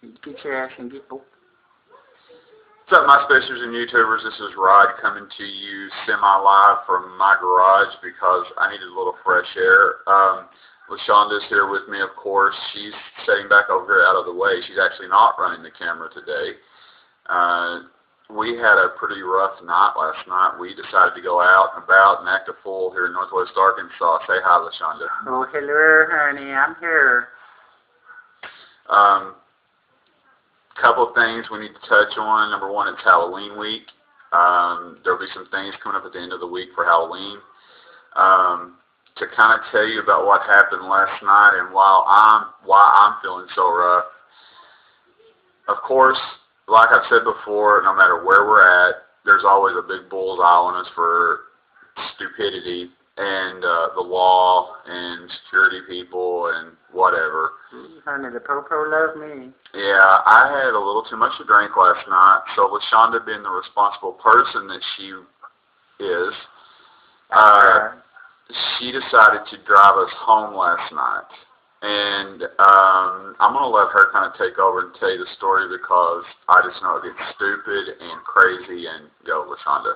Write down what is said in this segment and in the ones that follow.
Get your ass and get... Oh. What's up, my spacers and YouTubers? This is Rod coming to you semi-live from my garage because I needed a little fresh air. LaShonda's here with me, of course. She's sitting back over here out of the way. She's actually not running the camera today. We had a pretty rough night last night. We decided to go out and about and act a fool here in Northwest Arkansas. Say hi, LaShonda. Oh, hello, honey. I'm here. Couple of things we need to touch on. Number one, it's Halloween week. There'll be some things coming up at the end of the week for Halloween. To kind of tell you about what happened last night and why I'm feeling so rough. Of course, like I've said before, no matter where we're at, there's always a big bullseye on us for stupidity and the law and security people and whatever. Honey, the popo loves me. Yeah, I had a little too much to drink last night, so LaShonda, being the responsible person that she is, she decided to drive us home last night. And I'm going to let her kind of take over and tell you the story because I just know it gets stupid and crazy. And go, LaShonda.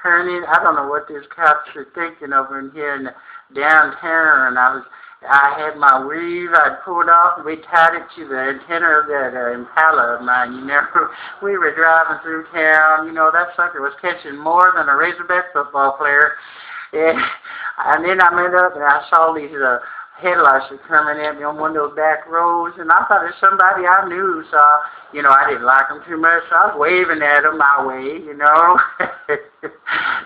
Honey, I don't know what these cops are thinking over in here in downtown. I had my weave, I pulled off, and we tied it to the antenna of that Impala of mine, you know. We were driving through town, you know, that sucker was catching more than a Razorback football player. And then I went up and I saw these headlights were coming at me on one of those back roads, and I thought it was somebody I knew, so, you know, I didn't like them too much, so I was waving at them my way, you know.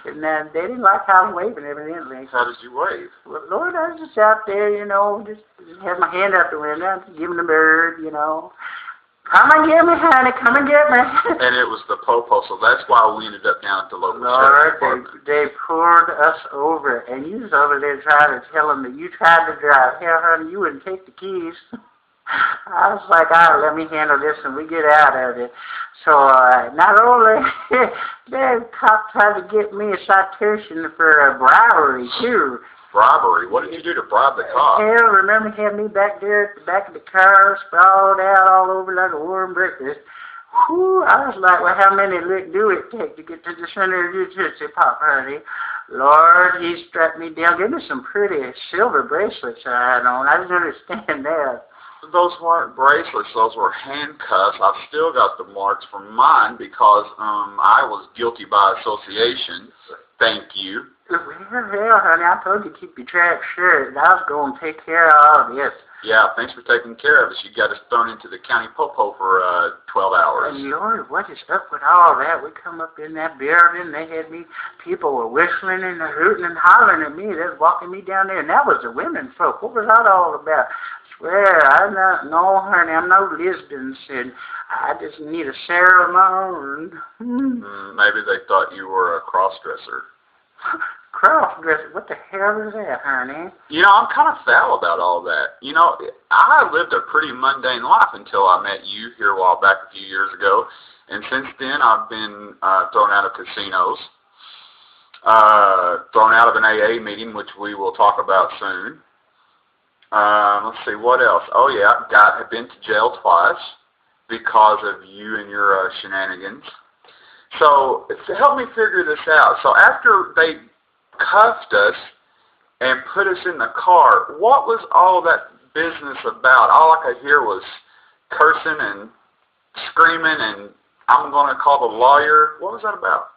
And then they didn't like how I was waving, evidently. How did you wave? Well, Lord, I was just out there, you know, just had my hand out the window, giving the bird, you know. Come and get me, honey, come and get me. And it was the popo, so that's why we ended up down at the local Lord, department. they pulled us over, and you was over there trying to tell them that you tried to drive. Hell, honey, you wouldn't take the keys. I was like, all right, let me handle this, and we get out of it. So not only the cop tried to get me a citation for bribery, too. Bribery? What did you do to bribe the cop? Hell, remember he had me back there at the back of the car, sprawled out all over like a warm breakfast. Whew, I was like, well, how many licks do it take to get to the center of your Tootsie Pop, honey? Lord, he strapped me down. Gave me some pretty silver bracelets I had on. I didn't understand that. Those weren't bracelets. Those were handcuffs. I've still got the marks from mine because I was guilty by association. Thank you. Well, hell, honey, I told you to keep your trap shut, and I was going to take care of all this. Yeah, thanks for taking care of us. You got us thrown into the county popo for 12 hours. And Lord, what is up with all that? We come up in that building, they had me, people were whistling and hooting and hollering at me. They was walking me down there, and that was the women folk. What was that all about? I swear, no, honey, I'm no lesbian, and I just need a share of my own. Maybe they thought you were a cross-dresser. Cross-dresser? What the hell is that, honey? You know, I'm kind of foul about all that. You know, I lived a pretty mundane life until I met you here a while back a few years ago. And since then, I've been thrown out of casinos, thrown out of an AA meeting, which we will talk about soon. Let's see, what else? Oh, yeah, I've been to jail twice because of you and your shenanigans. So, to help me figure this out, so after they cuffed us and put us in the car, what was all that business about? All I could hear was cursing and screaming and I'm going to call the lawyer. What was that about?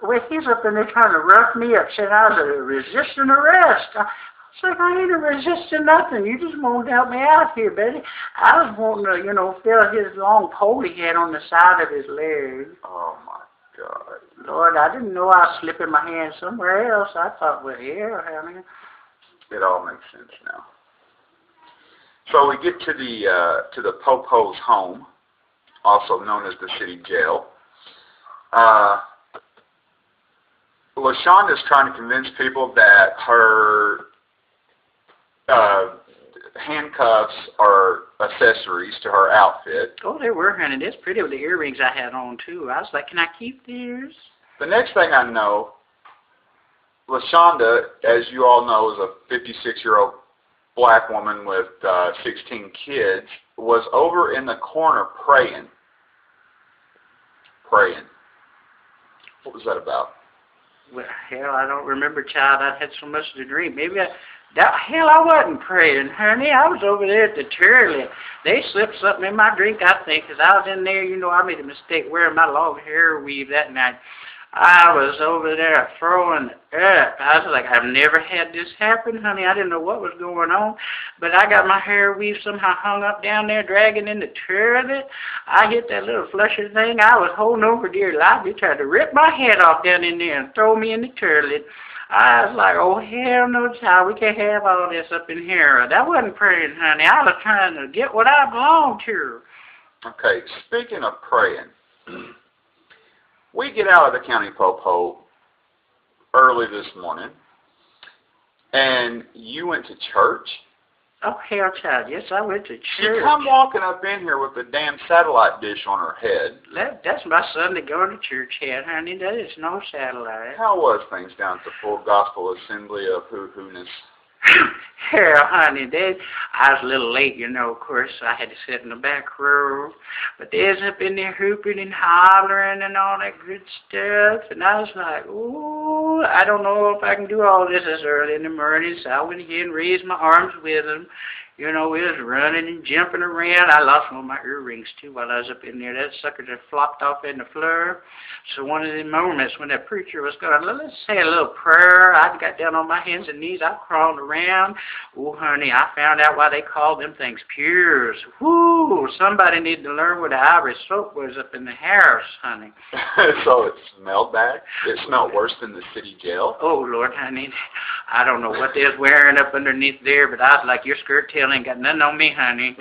Well, he's up in there trying to rough me up, saying I was resisting arrest. It's like, I ain't resisting nothing. You just wanted to help me out here, Betty. I was wanting to, you know, feel his long pole he had on the side of his leg. Oh, my God. Lord, I didn't know I was slipping my hand somewhere else. I thought, well, here, honey. It all makes sense now. So we get to the Popo's home, also known as the city jail. LaShonda's trying to convince people that her handcuffs are accessories to her outfit. Oh, they were, honey. That's pretty with the earrings I had on, too. I was like, can I keep these? The next thing I know, LaShonda, as you all know, is a 56-year-old black woman with 16 kids, was over in the corner praying. Praying. What was that about? Well, hell, I don't remember, child. I had so much to drink. Maybe I wasn't praying, honey. I was over there at the toilet. They slipped something in my drink, I think, 'cause I was in there. You know, I made a mistake wearing my long hair weave that night. I was over there throwing up. I was like, I've never had this happen, honey. I didn't know what was going on. But I got my hair weave somehow hung up down there, dragging in the toilet. I hit that little flusher thing. I was holding over dear life. They tried to rip my head off down in there and throw me in the toilet. I was like, oh, hell no, child. We can't have all this up in here. That wasn't praying, honey. I was trying to get what I belonged to. Okay, speaking of praying, we get out of the county popo early this morning, and you went to church? Oh, hell, child. Yes, I went to church. You come walking up in here with a damn satellite dish on her head. That's my Sunday going to church head, honey. That is no satellite. How was things down at the Full Gospel Assembly of Hoo-Hoo-ness? Hell, honey, I was a little late, you know, of course. I had to sit in the back row. But they was up in there hooping and hollering and all that good stuff. And I was like, ooh, I don't know if I can do all this as early in the morning. So I went ahead and raised my arms with them. You know, we was running and jumping around. I lost one of my earrings, too, while I was up in there. That sucker just flopped off in the floor. So one of the moments when that preacher was going, let's say a little prayer, I got down on my hands and knees. I crawled around. Oh, honey, I found out why they called them things pures. Whoo, somebody needed to learn what the Irish soap was up in the house, honey. So it smelled bad? It smelled worse than the city jail? Oh, Lord, honey. I don't know what they was wearing up underneath there, but I was like, your skirt tail ain't got nothing on me, honey.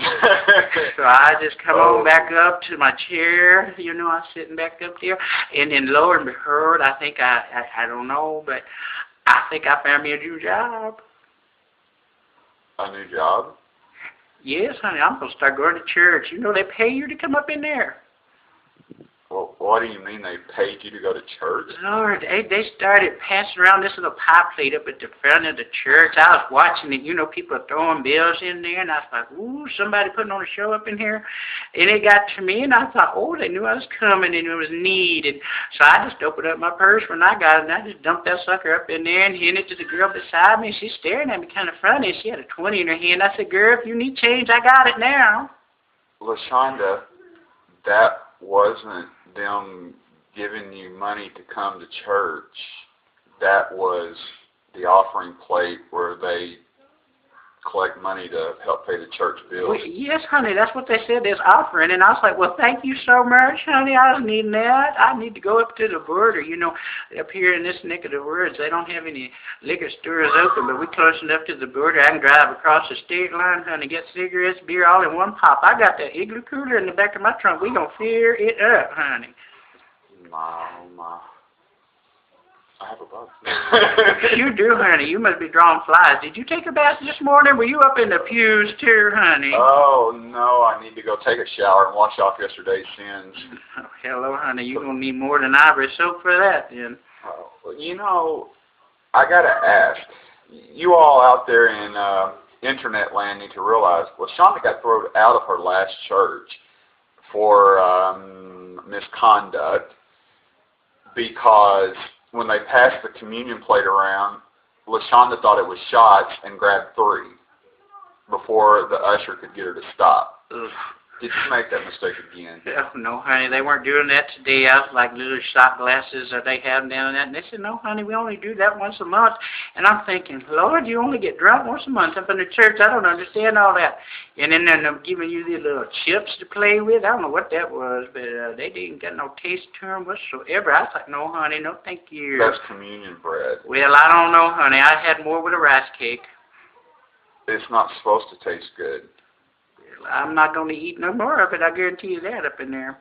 So I just come on back up to my chair. You know, I was sitting back up there. And then, lo and behold, I think I don't know, but I think I found me a new job. A new job? Yes, honey. I'm going to start going to church. You know, they pay you to come up in there. Well, what do you mean they paid you to go to church? Lord, they started passing around this little pie plate up at the front of the church. I was watching it, you know, people throwing bills in there, and I was like, ooh, somebody putting on a show up in here. And it got to me, and I thought, oh, they knew I was coming, and it was needed. So I just opened up my purse when I got it, and I just dumped that sucker up in there and handed it to the girl beside me. She's staring at me kind of funny. She had a 20 in her hand. I said, girl, if you need change, I got it now. LaShonda, that wasn't them giving you money to come to church. That was the offering plate where they collect money to help pay the church bills. Well, yes, honey, that's what they said. There's offering. And I was like, well, thank you so much, honey. I was needing that. I need to go up to the border. You know, up here in this neck of the woods, they don't have any liquor stores open, but we're close enough to the border. I can drive across the state line, honey, get cigarettes, beer, all in one pop. I got that igloo cooler in the back of my trunk. We're going to fill it up, honey. My. I have a bug. You do, honey. You must be drawing flies. Did you take a bath this morning? Were you up in the pews, too, honey? Oh, no. I need to go take a shower and wash off yesterday's sins. Oh, hello, honey. You're going to need more than Ivory soap for that, then. Oh, well, you know, I got to ask. You all out there in internet land need to realize, LaShonda got thrown out of her last church for misconduct because when they passed the communion plate around, LaShonda thought it was shots and grabbed 3 before the usher could get her to stop. Ugh. Did you make that mistake again? No, honey, they weren't doing that today. I was like little shot glasses that they have down there. And they said, no, honey, we only do that once a month. And I'm thinking, Lord, you only get drunk once a month up in the church. I don't understand all that. And then they're giving you these little chips to play with. I don't know what that was, but they didn't get no taste to them whatsoever. I was like, no, honey, no, thank you. That's communion bread. Well, I don't know, honey. I had more with a rice cake. It's not supposed to taste good. I'm not going to eat no more of it. I guarantee you that up in there.